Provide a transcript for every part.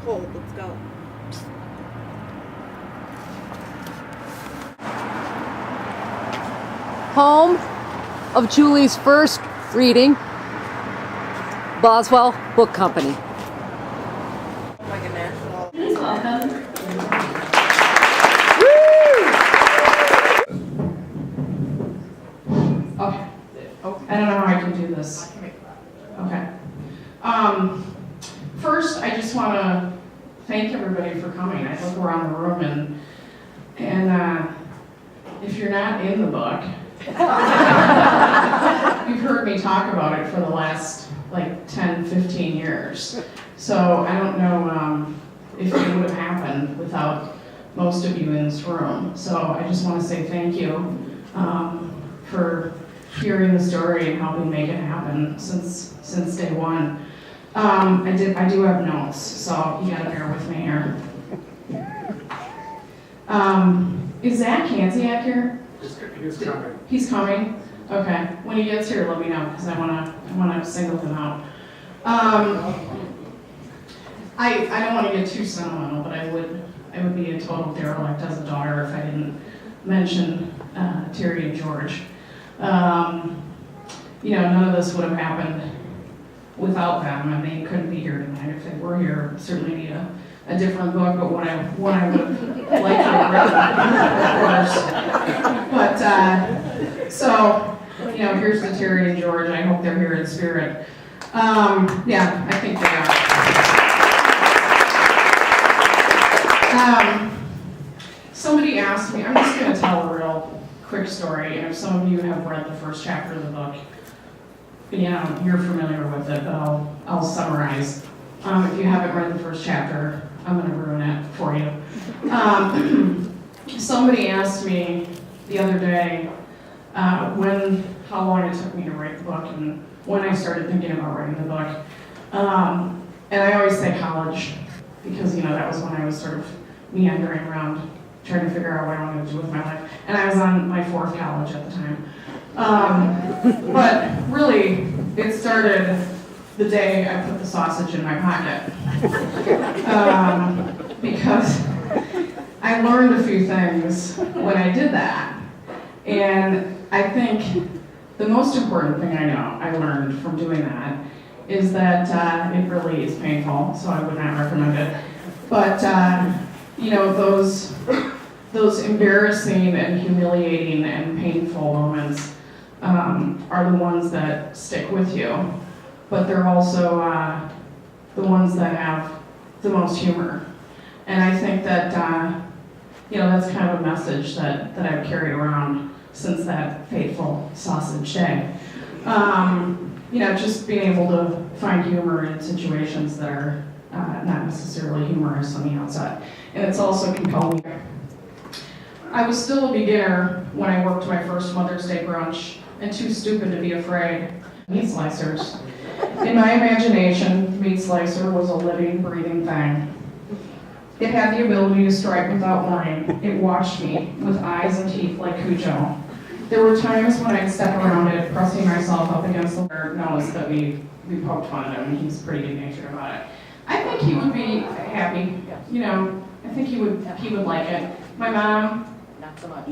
cold. Let's go. Home of Julie's first reading, Boswell Book Company. Like a national. Please welcome. Okay. I don't know how I can do this. Okay. First, I just want to thank everybody for coming. I look around the room and if you're not in the book, you've heard me talk about it for the last like 10, 15 years. So I don't know if it would have happened without most of you in this room. So I just want to say thank you for hearing the story and helping make it happen since day one. I do have notes, so you gotta bear with me here. Is Zach Hansiak here? He's coming. He's coming? Okay. When he gets here, let me know, because I wanna single him out. I don't want to get too sentimental, but I would be a total derelict as a daughter if I didn't mention Terry and George. None of this would have happened without them, and they couldn't be here tonight. If they were here, certainly need a different book, but one I would have liked to have written, of course. But here's the Terry and George. I hope they're here in spirit. Yeah, I think they are. Somebody asked me, I'm just going to tell a real quick story, and if some of you have read the first chapter of the book, you're familiar with it, but I'll summarize. If you haven't read the first chapter, I'm going to ruin it for you. Somebody asked me the other day how long it took me to write the book and when I started thinking about writing the book. And I always say college, because that was when I was sort of meandering around trying to figure out what I wanted to do with my life. And I was on my 4th college at the time. But really, it started the day I put the sausage in my pocket. Because I learned a few things when I did that. And I think the most important thing I learned from doing that is that it really is painful, so I would not recommend it. But, those embarrassing and humiliating and painful moments are the ones that stick with you, but they're also the ones that have the most humor. And I think that, that's kind of a message that I've carried around since that fateful sausage day. Just being able to find humor in situations that are not necessarily humorous on the outside. And it's also compelling. I was still a beginner when I worked my first Mother's Day brunch and too stupid to be afraid. Meat slicers. In my imagination, meat slicer was a living, breathing thing. It had the ability to strike without warning. It watched me with eyes and teeth like Cujo. There were times when I'd step around it, pressing myself up against the nose that we poked fun at him, and he's pretty good-natured about it. I think he would be happy. I think he would like it. My mom, not so much.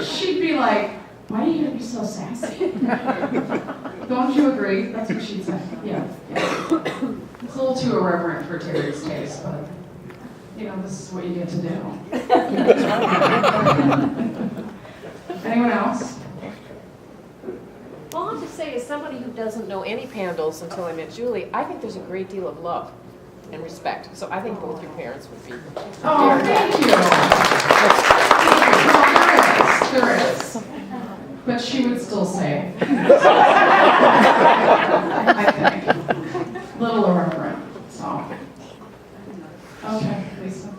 She'd be like, "Why are you gonna be so sassy?" Don't you agree? That's what she'd say. Yeah. It's a little too irreverent for Terry's taste, but this is what you get to do. Anyone else? All I have to say is somebody who doesn't know any Pandls until I met Julie, I think there's a great deal of love and respect. So I think both your parents would be. Oh, thank you. There is. But she would still say. I think. A little irreverent, so. Okay, Lisa.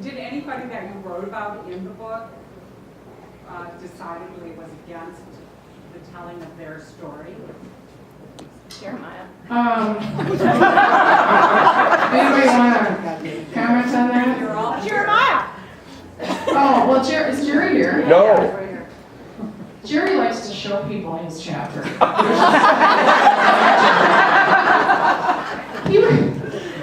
Did anybody that you wrote about in the book decidedly was against the telling of their story? Jeremiah. Anybody want to comment on that? You're all Jeremiah! Oh, well, is Jerry here? No. Jerry likes to show people his chapter.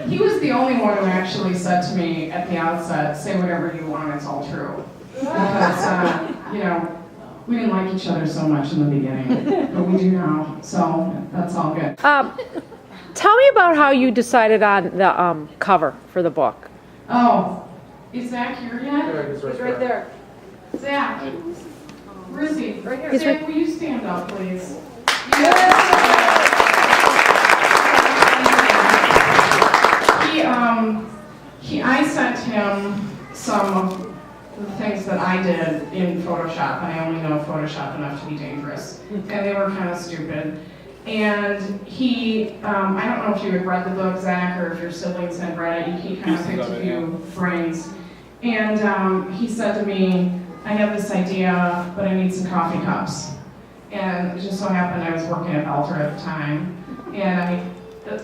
He was the only one who actually said to me at the outset, say whatever you want, it's all true. Because, we didn't like each other so much in the beginning, but we do now, so that's all good. Tell me about how you decided on the cover for the book. Oh, is Zach here yet? He's right there. Zach, where is he? Right here. Zach, will you stand up, please? I sent him some of the things that I did in Photoshop, and I only know Photoshop enough to be dangerous, and they were kind of stupid. And he, I don't know if you had read the book, Zach, or if your siblings had read it, he kind of picked a few frames. And he said to me, I have this idea, but I need some coffee cups. And it just so happened I was working at Belter at the time, and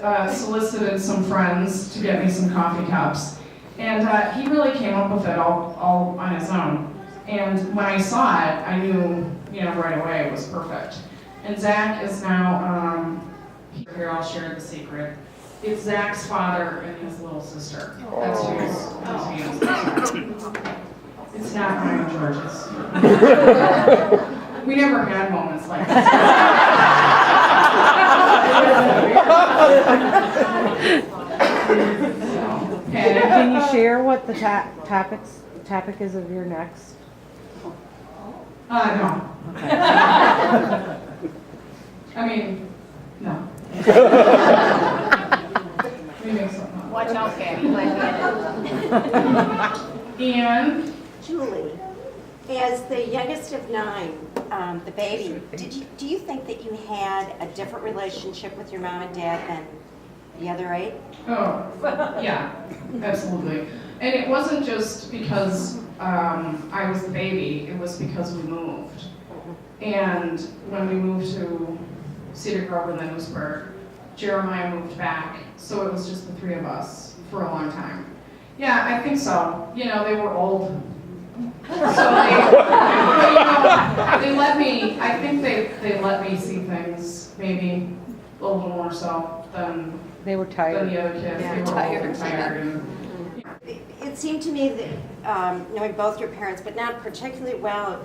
I solicited some friends to get me some coffee cups. And he really came up with it all on his own. And when I saw it, I knew, right away it was perfect. And Zach is now, here I'll share the secret. It's Zach's father and his little sister. That's whose hands it's on. It's not mine and George's. We never had moments like this. Can you share what the topic is of your next? No. I mean, no. We make something up. Watch out, Patty. And Julie, as the youngest of 9, the baby, do you think that you had a different relationship with your mom and dad than the other 8? oh, yeah, absolutely. And it wasn't just because I was the baby, it was because we moved. And when we moved to Cedar Grove and then Lewisburg, Jeremiah moved back, so it was just the 3 of us for a long time. Yeah, I think so. They were old. So they let me, I think they let me see things maybe a little more so than They were the tired. other kids. They were old and tired. And, It seemed to me that knowing both your parents, but not particularly well,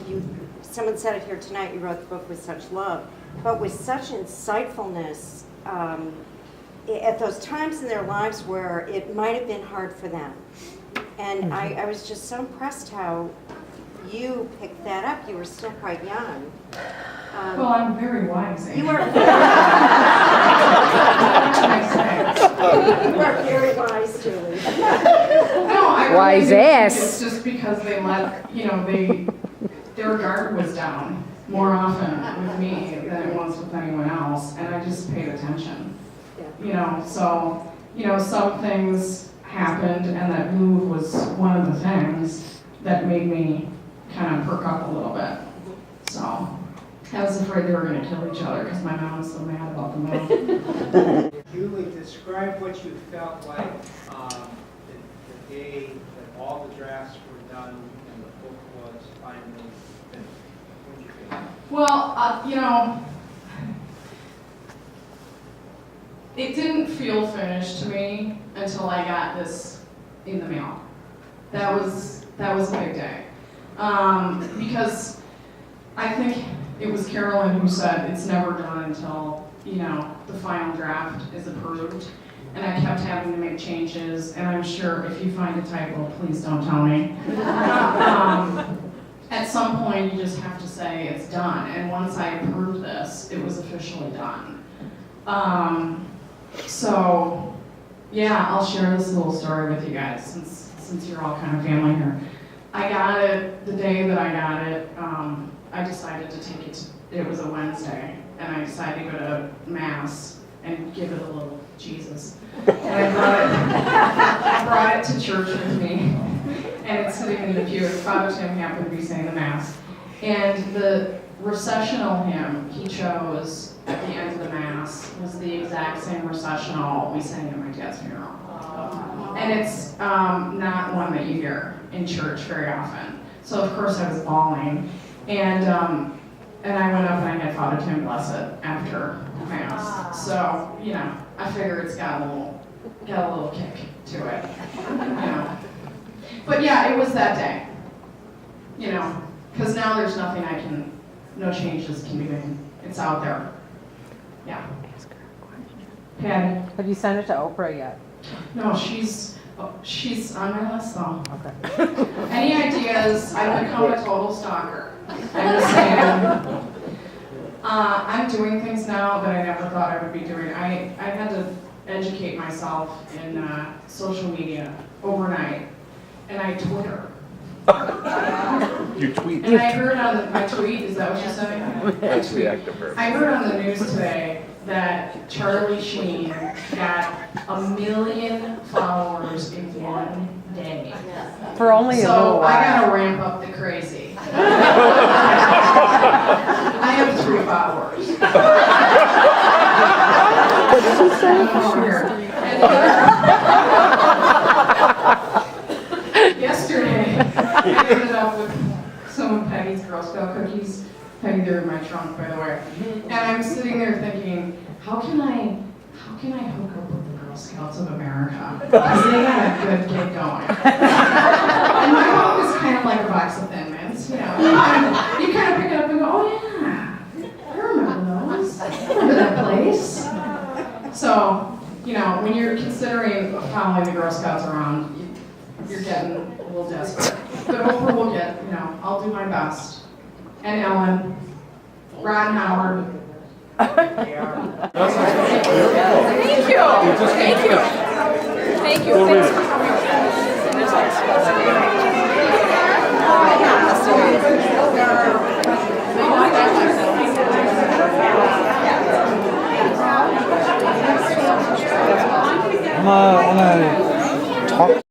someone said it here tonight, you wrote the book with such love, but with such insightfulness at those times in their lives where it might have been hard for them. And I was just so impressed how you picked that up. You were still quite young. well, I'm very wise. You are I you are very wise, Julie. No, I really Wise do think ass. It's just because they let, their guard was down more often with me than it was with anyone else, and I just paid attention. So, some things happened, and that move was one of the things that made me kind of perk up a little bit. So, I was afraid they were going to kill each other because my mom was so mad about the move. Julie, describe what you felt like the day that all the drafts were done and the book was finally finished. What did you feel? Well, it didn't feel finished to me until I got this in the mail. That was a big day. Because I think it was Carolyn who said it's never done until, the final draft is approved. And I kept having to make changes, and I'm sure if you find a typo, please don't tell me. At some point, you just have to say it's done. And once I approved this, it was officially done. So, yeah, I'll share this little story with you guys since you're all kind of family here. I got it the day that I got it. I decided to take it. It was a Wednesday, and I decided to go to Mass and give it a little Jesus. And I brought it to church with me, and it's sitting in the pew. Father Tim happened to be saying the Mass, and the recessional hymn he chose at the end of the Mass was the exact same recessional we sang at my dad's funeral. And it's not one that you hear in church very often. So of course I was bawling. And And I went up and I had Father Tim bless it after Mass. So, you know, I figure it's got a little kick to it, you know. But yeah, it was that day, you know, because now there's nothing no changes can be made. It's out there. Yeah. Patty? Have you sent it to Oprah yet? No, she's on my list though. Okay. Any ideas? I've become a total stalker. I'm just saying. I'm doing things now that I never thought I would be doing. I had to educate myself in social media overnight, and I Twitter. You tweet. And I heard on my tweet, is that what you're saying? That's the active verb. I heard on the news today that Charlie Sheen got 1 million followers in one day. For only a little So while. I gotta ramp up the crazy. I have 3 followers. What did she say? Yesterday, I ended up with some of Peggy's Girl Scout cookies. Peggy, they're in my trunk, by the way. And I'm sitting there thinking, how can I hook up with the Girl Scouts of America? Because they got a good gig going. And my mom is kind of like a box of Thin Mints, you know. You kind of pick it up and go, oh yeah, I remember those. I remember that place. So, you know, when you're considering following the Girl Scouts around, you're getting a little desperate. But Oprah will get, you know, I'll do my best. And Ellen, Ron Howard. Thank you. Thank you. Thank you. Thanks for coming. I'm gonna talk